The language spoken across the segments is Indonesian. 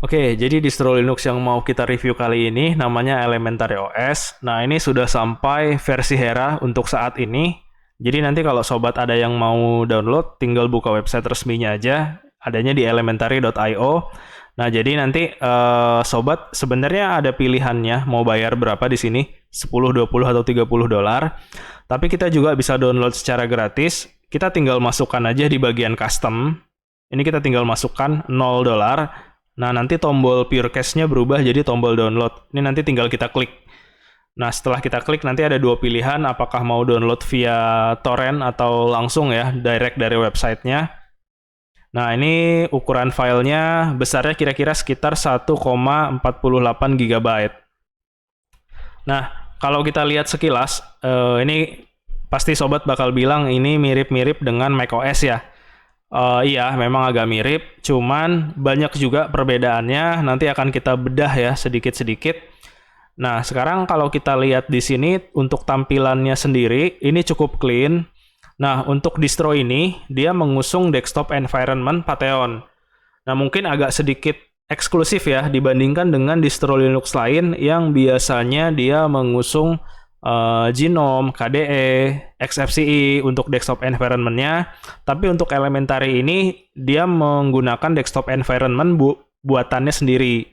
Oke, jadi distro Linux yang mau kita review kali ini namanya Elementary OS. Nah, ini sudah sampai versi Hera untuk saat ini. Jadi nanti kalau sobat ada yang mau download, tinggal buka website resminya aja. Adanya di elementary.io. Nah, jadi nanti sobat sebenarnya ada pilihannya mau bayar berapa di sini, 10, 20 atau 30 dolar. Tapi kita juga bisa download secara gratis. Kita tinggal masukkan aja di bagian custom. Ini kita tinggal masukkan 0 dolar. Nah, nanti tombol pure cache-nya berubah jadi tombol download. Ini nanti tinggal kita klik. Nah, setelah kita klik nanti ada dua pilihan, apakah mau download via torrent atau langsung ya, direct dari websitenya. Nah, ini ukuran filenya besarnya kira-kira sekitar 1,48 GB. Nah, kalau kita lihat sekilas, ini pasti sobat bakal bilang ini mirip-mirip dengan macOS ya. Iya, memang agak mirip, cuman banyak juga perbedaannya. Nanti akan kita bedah ya sedikit-sedikit. Nah, sekarang kalau kita lihat di sini untuk tampilannya sendiri, ini cukup clean. Nah, untuk distro ini, dia mengusung desktop environment Patheon. Nah, mungkin agak sedikit eksklusif ya dibandingkan dengan distro Linux lain yang biasanya dia mengusung GNOME, KDE, XFCE untuk desktop environment-nya. Tapi untuk Elementary ini dia menggunakan desktop environment buatannya sendiri.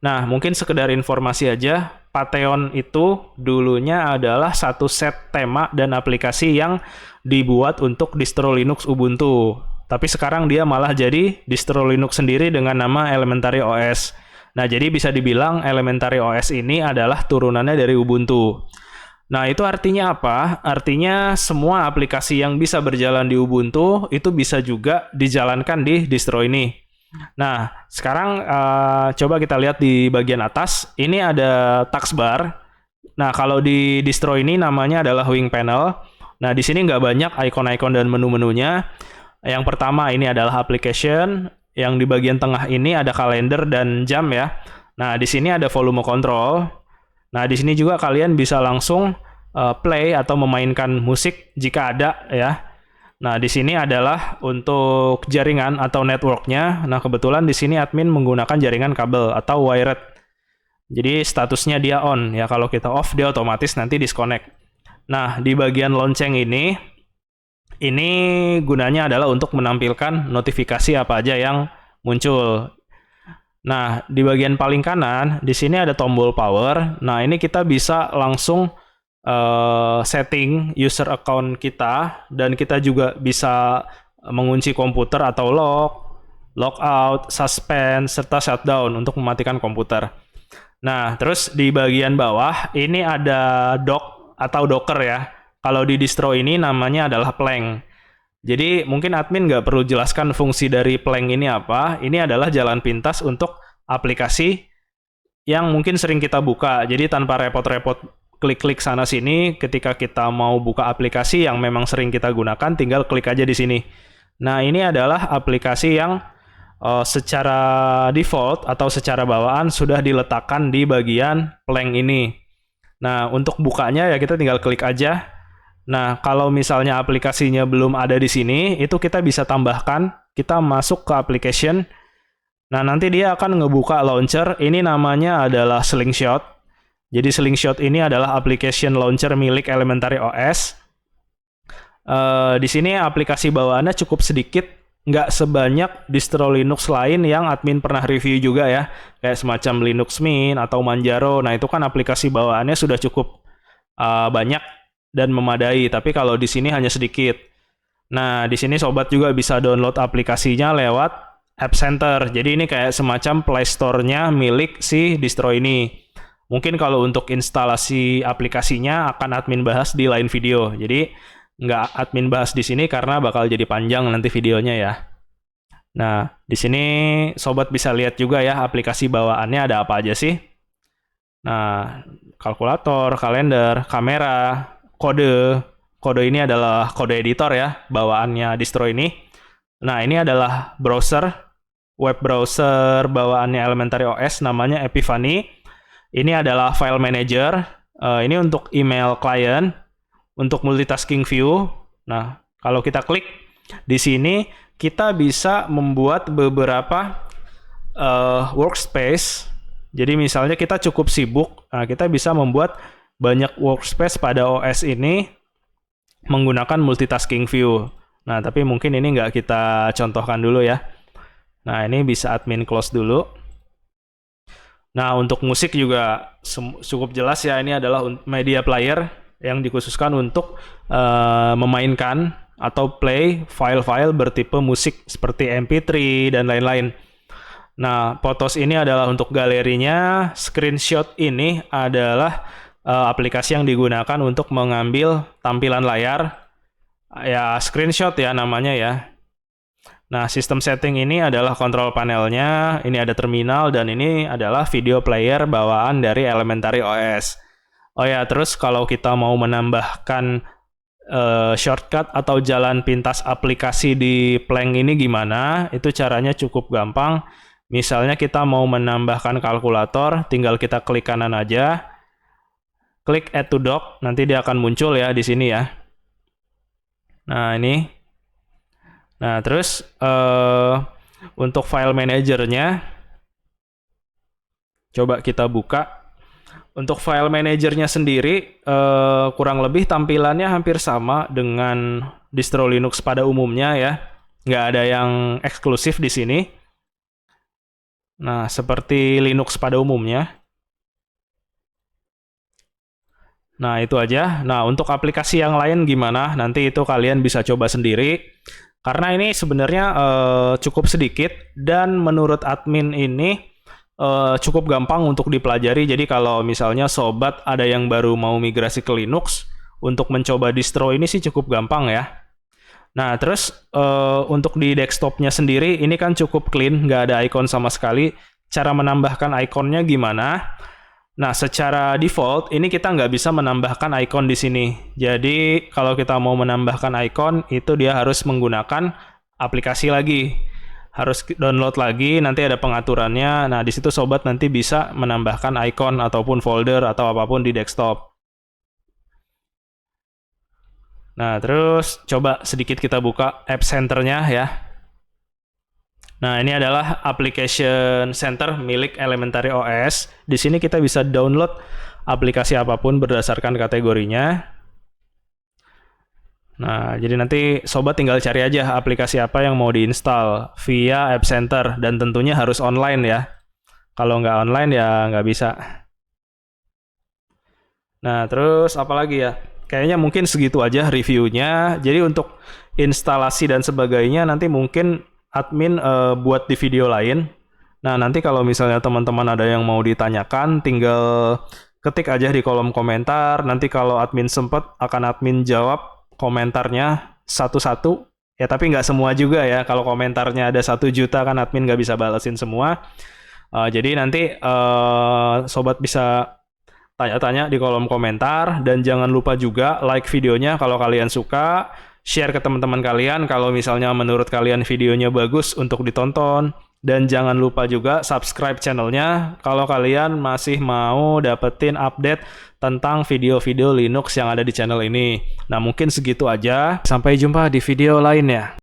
Nah, mungkin sekedar informasi aja, Patheon itu dulunya adalah satu set tema dan aplikasi yang dibuat untuk distro Linux Ubuntu. Tapi sekarang dia malah jadi distro Linux sendiri dengan nama Elementary OS. Nah, jadi bisa dibilang Elementary OS ini adalah turunannya dari Ubuntu. Nah, itu artinya apa? Artinya semua aplikasi yang bisa berjalan di Ubuntu itu bisa juga dijalankan di distro ini. Nah, sekarang coba kita lihat di bagian atas. Ini ada taskbar. Nah, kalau di distro ini namanya adalah Wing Panel. Nah, di sini nggak banyak icon-icon dan menu-menunya. Yang pertama ini adalah application. Yang di bagian tengah ini ada kalender dan jam ya. Nah, di sini ada volume control. Nah, di sini juga kalian bisa langsung play atau memainkan musik jika ada ya. Nah, di sini adalah untuk jaringan atau networknya. Nah, kebetulan di sini admin menggunakan jaringan kabel atau wired. Jadi statusnya dia on ya. Kalau kita off dia otomatis nanti disconnect. Nah, di bagian lonceng ini gunanya adalah untuk menampilkan notifikasi apa aja yang muncul. Nah, di bagian paling kanan, di sini ada tombol power. Nah, ini kita bisa langsung setting user account kita, dan kita juga bisa mengunci komputer atau logout, suspend, serta shutdown untuk mematikan komputer. Nah, terus di bagian bawah, ini ada dock atau docker ya. Kalau di distro ini namanya adalah Plank. Jadi mungkin admin nggak perlu jelaskan fungsi dari Plank ini apa. Ini adalah jalan pintas untuk aplikasi yang mungkin sering kita buka. Jadi tanpa repot-repot klik-klik sana-sini, ketika kita mau buka aplikasi yang memang sering kita gunakan, tinggal klik aja di sini. Nah, ini adalah aplikasi yang secara default atau secara bawaan sudah diletakkan di bagian Plank ini. Nah, untuk bukanya ya kita tinggal klik aja. Nah, kalau misalnya aplikasinya belum ada di sini, itu kita bisa tambahkan, kita masuk ke application. Nah, nanti dia akan ngebuka launcher, ini namanya adalah Slingshot. Jadi Slingshot ini adalah application launcher milik Elementary OS. Di sini aplikasi bawaannya cukup sedikit, nggak sebanyak distro Linux lain yang admin pernah review juga ya, kayak semacam Linux Mint atau Manjaro. Nah, itu kan aplikasi bawaannya sudah cukup banyak dan memadai, tapi kalau di sini hanya sedikit. Nah, di sini sobat juga bisa download aplikasinya lewat App Center. Jadi ini kayak semacam Play Store-nya milik si distro ini. Mungkin kalau untuk instalasi aplikasinya akan admin bahas di lain video. Jadi nggak admin bahas di sini karena bakal jadi panjang nanti videonya ya. Nah, di sini sobat bisa lihat juga ya aplikasi bawaannya ada apa aja sih. Nah, kalkulator, kalender, kamera, kode ini adalah kode editor ya, bawaannya distro ini. Nah, ini adalah browser, web browser bawaannya Elementary OS, namanya Epiphany. Ini adalah file manager, ini untuk email client, untuk multitasking view. Nah, kalau kita klik di sini, kita bisa membuat beberapa workspace. Jadi misalnya kita cukup sibuk, nah kita bisa membuat banyak workspace pada OS ini menggunakan multitasking view. Nah, tapi mungkin ini nggak kita contohkan dulu ya. Nah, ini bisa admin close dulu. Nah, untuk musik juga cukup jelas ya, ini adalah media player yang dikhususkan untuk memainkan atau play file-file bertipe musik seperti MP3 dan lain-lain. Nah, Photos ini adalah untuk galerinya, screenshot ini adalah aplikasi yang digunakan untuk mengambil tampilan layar, ya screenshot ya namanya ya. Nah, sistem setting ini adalah kontrol panelnya, ini ada terminal, dan ini adalah video player bawaan dari Elementary OS. Oh ya, terus kalau kita mau menambahkan shortcut atau jalan pintas aplikasi di Plank ini gimana? Itu caranya cukup gampang. Misalnya kita mau menambahkan kalkulator, tinggal kita klik kanan aja. Klik Add to Dock, nanti dia akan muncul ya di sini ya. Nah, ini. Nah, terus untuk file manajernya, coba kita buka. Untuk file manajernya sendiri, kurang lebih tampilannya hampir sama dengan distro Linux pada umumnya ya. Nggak ada yang eksklusif di sini. Nah, seperti Linux pada umumnya. Nah, itu aja. Nah, untuk aplikasi yang lain gimana? Nanti itu kalian bisa coba sendiri. Karena ini sebenarnya cukup sedikit dan menurut admin ini cukup gampang untuk dipelajari. Jadi kalau misalnya sobat ada yang baru mau migrasi ke Linux, untuk mencoba distro ini sih cukup gampang ya. Nah, terus untuk di desktopnya sendiri, ini kan cukup clean, nggak ada icon sama sekali. Cara menambahkan ikonnya gimana? Nah, secara default, ini kita nggak bisa menambahkan icon di sini. Jadi, kalau kita mau menambahkan icon, itu dia harus menggunakan aplikasi lagi. Harus download lagi, nanti ada pengaturannya. Nah, di situ sobat nanti bisa menambahkan icon ataupun folder atau apapun di desktop. Nah, terus coba sedikit kita buka App Center-nya ya. Nah, ini adalah application center milik Elementary OS. Di sini kita bisa download aplikasi apapun berdasarkan kategorinya. Nah, jadi nanti sobat tinggal cari aja aplikasi apa yang mau diinstal via App Center. Dan tentunya harus online ya. Kalau nggak online ya nggak bisa. Nah, terus apa lagi ya? Kayaknya mungkin segitu aja reviewnya. Jadi untuk instalasi dan sebagainya nanti mungkin admin buat di video lain. Nah, nanti kalau misalnya teman-teman ada yang mau ditanyakan, tinggal ketik aja di kolom komentar. Nanti kalau admin sempet, akan admin jawab komentarnya satu-satu. Ya, tapi nggak semua juga ya. Kalau komentarnya ada 1 juta, kan admin nggak bisa balesin semua. Jadi nanti sobat bisa tanya-tanya di kolom komentar. Dan jangan lupa juga like videonya kalau kalian suka. Share ke teman-teman kalian kalau misalnya menurut kalian videonya bagus untuk ditonton. Dan jangan lupa juga subscribe channelnya kalau kalian masih mau dapetin update tentang video-video Linux yang ada di channel ini. Nah, mungkin segitu aja. Sampai jumpa di video lainnya.